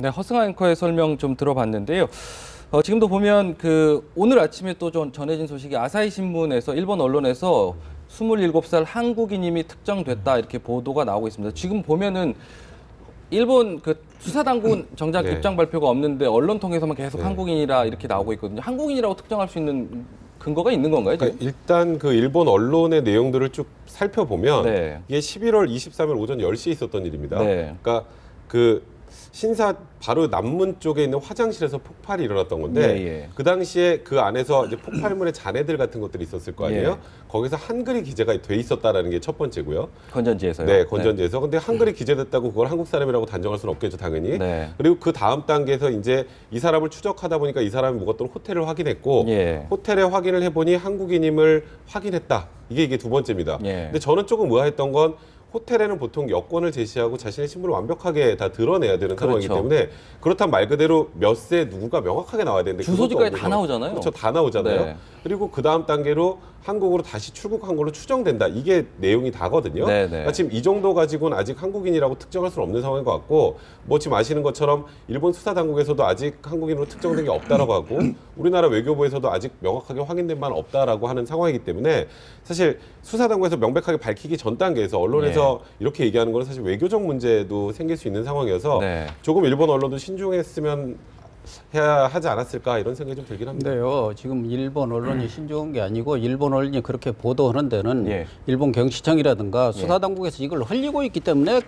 네, 허승아 앵커의 설명 좀 들어봤는데요. 지금도 보면 오늘 아침에 또 전해진 소식이 아사히 신문에서 일본 언론에서 27살 한국인임이 특정됐다 이렇게 보도가 나오고 있습니다. 지금 보면은 일본 수사당국은 정작 네. 입장 발표가 없는데 언론 통해서만 계속 네. 한국인이라 이렇게 나오고 있거든요. 한국인이라고 특정할 수 있는 근거가 있는 건가요? 지금? 그러니까 일단 일본 언론의 내용들을 쭉 살펴보면 네. 이게 11월 23일 오전 10시에 있었던 일입니다. 네. 그러니까 신사 바로 남문 쪽에 있는 화장실에서 폭발이 일어났던 건데 예, 예. 그 당시에 그 안에서 이제 폭발물의 잔해들 같은 것들이 있었을 거 아니에요. 예. 거기서 한글이 기재가 돼 있었다라는 게 첫 번째고요. 건전지에서요? 네, 건전지에서. 근데 한글이 기재됐다고 그걸 한국 사람이라고 단정할 수는 없겠죠, 당연히. 네. 그리고 그 다음 단계에서 이제 이 사람을 추적하다 보니까 이 사람이 묵었던 호텔을 확인했고 예. 호텔에 확인을 해보니 한국인임을 확인했다. 이게 두 번째입니다. 예. 근데 저는 조금 의아했던 건 호텔에는 보통 여권을 제시하고 자신의 신분을 완벽하게 다 드러내야 되는 상황이기 그렇죠. 때문에 그렇다면 말 그대로 몇 세 누구가 명확하게 나와야 되는데 주소지까지 그것도 다 없는 나오잖아요. 그렇죠. 다 나오잖아요. 네. 그리고 그 다음 단계로 한국으로 다시 출국한 걸로 추정된다. 이게 내용이 다거든요. 네, 네. 그러니까 지금 이 정도 가지고는 아직 한국인이라고 특정할 수는 없는 상황인 것 같고 지금 아시는 것처럼 일본 수사 당국에서도 아직 한국인으로 특정된 게 없다라고 하고 우리나라 외교부에서도 아직 명확하게 확인된 바는 없다라고 하는 상황이기 때문에 사실 수사 당국에서 명백하게 밝히기 전 단계에서 언론에서 이렇게 얘기하는 거는 사실 외교적 문제도 생길 수 있는 상황이어서 네. 조금 일본 언론도 신중했으면 해야 하지 않았을까 이런 생각이 좀 들긴 합니다. 근데요, 지금 일본 언론이 신중한 게 아니고 일본 언론이 그렇게 보도하는 데는 예. 일본 경시청이라든가 수사당국에서 이걸 흘리고 있기 때문에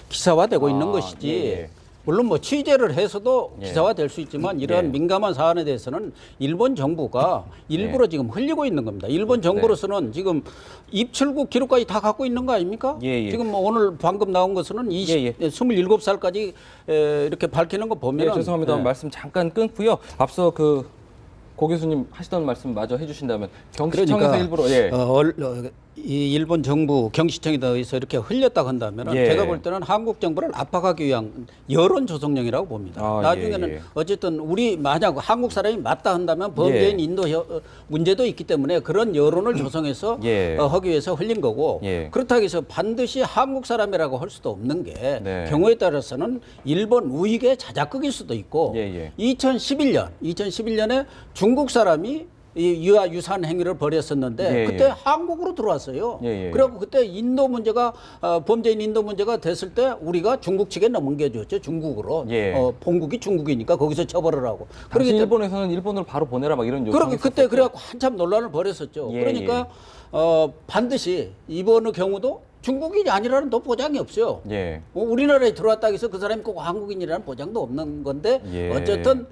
기사화되고 있는 것이지. 예, 예. 물론 취재를 해서도 예. 기사화될 수 있지만 이러한 예. 민감한 사안에 대해서는 일본 정부가 일부러 지금 흘리고 있는 겁니다. 일본 정부로서는 지금 입출국 기록까지 다 갖고 있는 거 아닙니까? 예, 예. 지금 오늘 방금 나온 것은 27살까지 이렇게 밝히는 거 보면 네, 죄송합니다. 말씀 잠깐 끊고요. 앞서 고 교수님 하시던 말씀 마저 해주신다면 경시청에서 일부러 이 일본 정부 경시청에 대해서 이렇게 흘렸다고 한다면 예. 제가 볼 때는 한국 정부를 압박하기 위한 여론 조성령이라고 봅니다. 아, 나중에는 예, 예. 어쨌든 우리 만약 한국 사람이 맞다 한다면 범죄인 예. 인도 문제도 있기 때문에 그런 여론을 조성해서 예. 하기 위해서 흘린 거고 예. 그렇다고 해서 반드시 한국 사람이라고 할 수도 없는 게 네. 경우에 따라서는 일본 우익의 자작극일 수도 있고 예, 예. 2011년에 중국 사람이 이 유사한 행위를 벌였었는데 예, 그때 예. 한국으로 들어왔어요. 예, 예. 그래갖고 그때 인도 문제가 범죄인 인도 문제가 됐을 때 우리가 중국 측에 넘겨줬죠. 중국으로. 예. 본국이 중국이니까 거기서 처벌을 하고. 당시 그렇기 때문에 일본에서는 일본으로 바로 보내라 막 이런 요청이 그때 그래갖고 한참 논란을 벌였었죠. 예, 그러니까 반드시 이번 경우도 중국인이 아니라는 또 보장이 없어요. 예. 우리나라에 들어왔다고 해서 그 사람이 꼭 한국인이라는 보장도 없는 건데 예. 어쨌든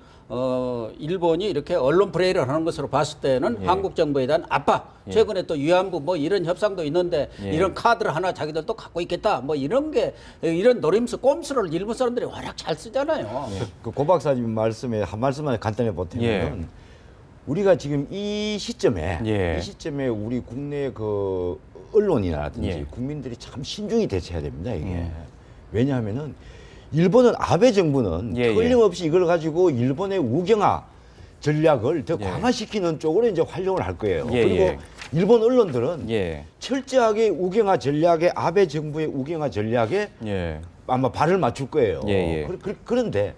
일본이 이렇게 언론 플레이를 하는 것으로 봤을 때는 예. 한국 정부에 대한 압박. 최근에 또 위안부 뭐 이런 협상도 있는데 예. 이런 카드를 하나 자기들도 갖고 있겠다. 뭐 이런 노림수 꼼수를 일본 사람들이 워낙 잘 쓰잖아요. 고 박사님 말씀에 한 말씀만 간단히 보태면 우리가 지금 이 시점에 우리 국내 언론이라든지 예. 국민들이 참 신중히 대처해야 됩니다. 이게 왜냐하면은 일본은 아베 정부는 틀림없이 이걸 가지고 일본의 우경화 전략을 더 강화시키는 쪽으로 이제 활용을 할 거예요. 그리고 일본 언론들은 철저하게 우경화 전략에 아베 정부의 우경화 전략에 아마 발을 맞출 거예요. 그런데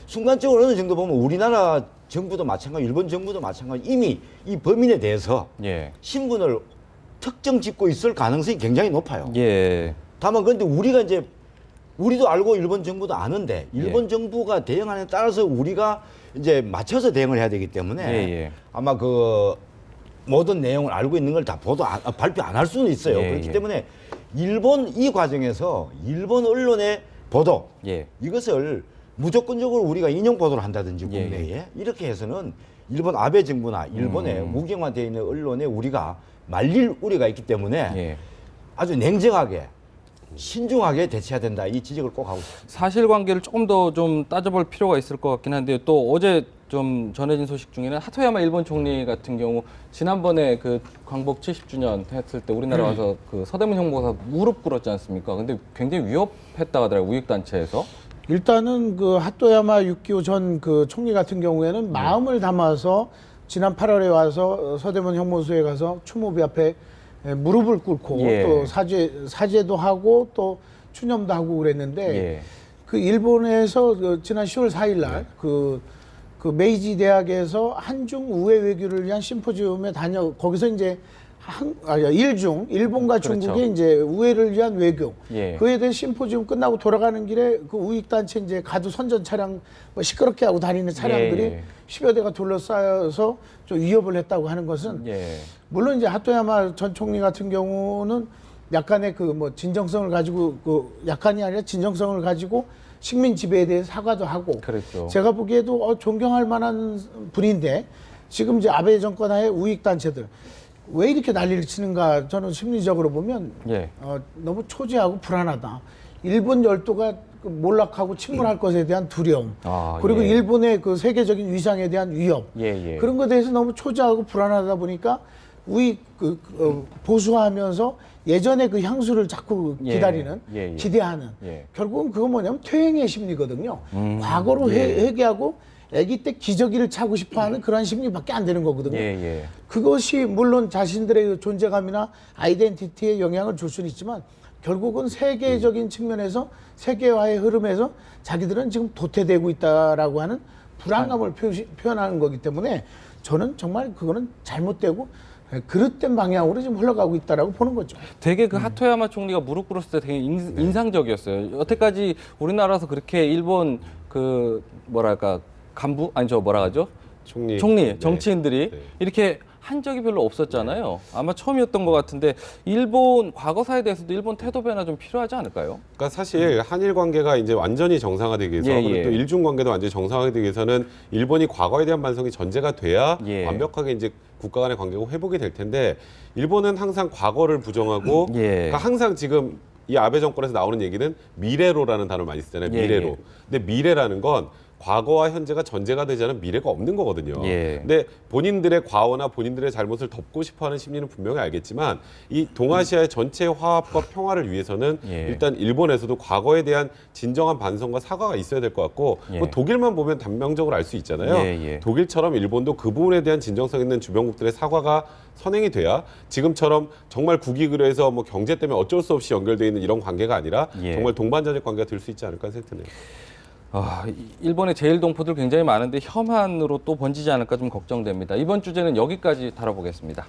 순간적으로 어느 정도 보면 우리나라 정부도 마찬가지, 일본 정부도 마찬가지 이미 이 범인에 대해서 신분을 특정 짓고 있을 가능성이 굉장히 높아요. 다만 그런데 우리도 알고 일본 정부도 아는데 일본 정부가 대응하는 데 따라서 우리가 이제 맞춰서 대응을 해야 되기 때문에 아마 모든 내용을 알고 있는 걸 다 발표 안 할 수는 있어요. 그렇기 때문에 이 과정에서 일본 언론의 보도 이것을 무조건적으로 우리가 인용 보도를 한다든지 국내에 이렇게 해서는 일본 아베 정부나 일본의 무경화되어 있는 언론에 우리가 말릴 우려가 있기 때문에 아주 냉정하게 신중하게 대처해야 된다. 이 지적을 꼭 하고 있습니다. 사실관계를 조금 더 좀 따져볼 필요가 있을 것 같긴 한데요. 또 어제 좀 전해진 소식 중에는 하토야마 일본 총리 같은 경우 지난번에 광복 70주년 했을 때 우리나라 와서 서대문 형무소에서 무릎 꿇었지 않습니까? 근데 굉장히 위협했다고 하더라고요. 우익단체에서. 일단은 하토야마 유키오 전 총리 같은 경우에는 마음을 담아서 지난 8월에 와서 서대문 형무소에 가서 추모비 앞에 무릎을 꿇고 또 사죄도 하고 또 추념도 하고 그랬는데 그 일본에서 그 지난 10월 4일 날 그 메이지 대학에서 한중 우회 외교를 위한 심포지움에 거기서 이제 일본과 그렇죠. 중국의 이제 우회를 위한 외교. 예. 그에 대해 심포지움 끝나고 돌아가는 길에 그 우익단체 이제 가두 선전 차량 뭐 시끄럽게 하고 다니는 차량들이 예. 10여 대가 둘러싸여서 좀 위협을 했다고 하는 것은 예. 물론 이제 하토야마 전 총리 같은 경우는 약간의 그 뭐 진정성을 가지고 약간이 아니라 진정성을 가지고 식민 지배에 대해 사과도 하고 그랬죠. 제가 보기에도 존경할 만한 분인데 지금 이제 아베 정권 하에 우익 단체들 왜 이렇게 난리를 치는가 저는 심리적으로 보면 예. 너무 초지하고 불안하다. 일본 열도가 몰락하고 침몰할 것에 대한 두려움 그리고 예. 일본의 그 세계적인 위상에 대한 위협 예. 그런 것에 대해서 너무 초조하고 불안하다 보니까 보수하면서 예전의 그 향수를 자꾸 예. 기다리는 예. 기대하는 예. 결국은 그건 뭐냐면 퇴행의 심리거든요. 과거로 회귀하고 아기 때 기저귀를 차고 싶어하는 그런 심리밖에 안 되는 거거든요. 예. 그것이 물론 자신들의 존재감이나 아이덴티티에 영향을 줄 수는 있지만 결국은 세계적인 측면에서 세계화의 흐름에서 자기들은 지금 도태되고 있다라고 하는 불안감을 표현하는 거기 때문에 저는 정말 그거는 잘못되고 그릇된 방향으로 지금 흘러가고 있다라고 보는 거죠. 되게 그 하토야마 총리가 무릎 꿇었을 때 되게 인상적이었어요. 여태까지 우리나라에서 그렇게 일본 그 뭐랄까 간부 아니 저 뭐라 하죠? 총리 총리 정치인들이 네. 이렇게 한 적이 별로 없었잖아요. 아마 처음이었던 것 같은데 일본 과거사에 대해서도 일본 태도 변화 좀 필요하지 않을까요? 그러니까 사실 한일 관계가 이제 완전히 정상화되기 위해서 예, 그리고 예. 또 일중 관계도 완전히 정상화되기 위해서는 일본이 과거에 대한 반성이 전제가 돼야 예. 완벽하게 이제 국가 간의 관계가 회복이 될 텐데 일본은 항상 과거를 부정하고 예. 그러니까 항상 지금 이 아베 정권에서 나오는 얘기는 미래로라는 단어를 많이 쓰잖아요. 예, 미래로. 예. 근데 미래라는 건 과거와 현재가 전제가 되지 않은 미래가 없는 거거든요. 예. 근데 본인들의 과오나 본인들의 잘못을 덮고 싶어하는 심리는 분명히 알겠지만 이 동아시아의 전체 화합과 평화를 위해서는 예. 일단 일본에서도 과거에 대한 진정한 반성과 사과가 있어야 될 것 같고 예. 뭐 독일만 보면 단명적으로 알 수 있잖아요. 예. 독일처럼 일본도 그 부분에 대한 진정성 있는 주변국들의 사과가 선행이 돼야 지금처럼 정말 국익으로 해서 뭐 경제 때문에 어쩔 수 없이 연결되어 있는 이런 관계가 아니라 예. 정말 동반자적 관계가 될 수 있지 않을까 생각드네요. 일본의 제1동포들 굉장히 많은데 혐한으로 또 번지지 않을까 좀 걱정됩니다. 이번 주제는 여기까지 다뤄보겠습니다.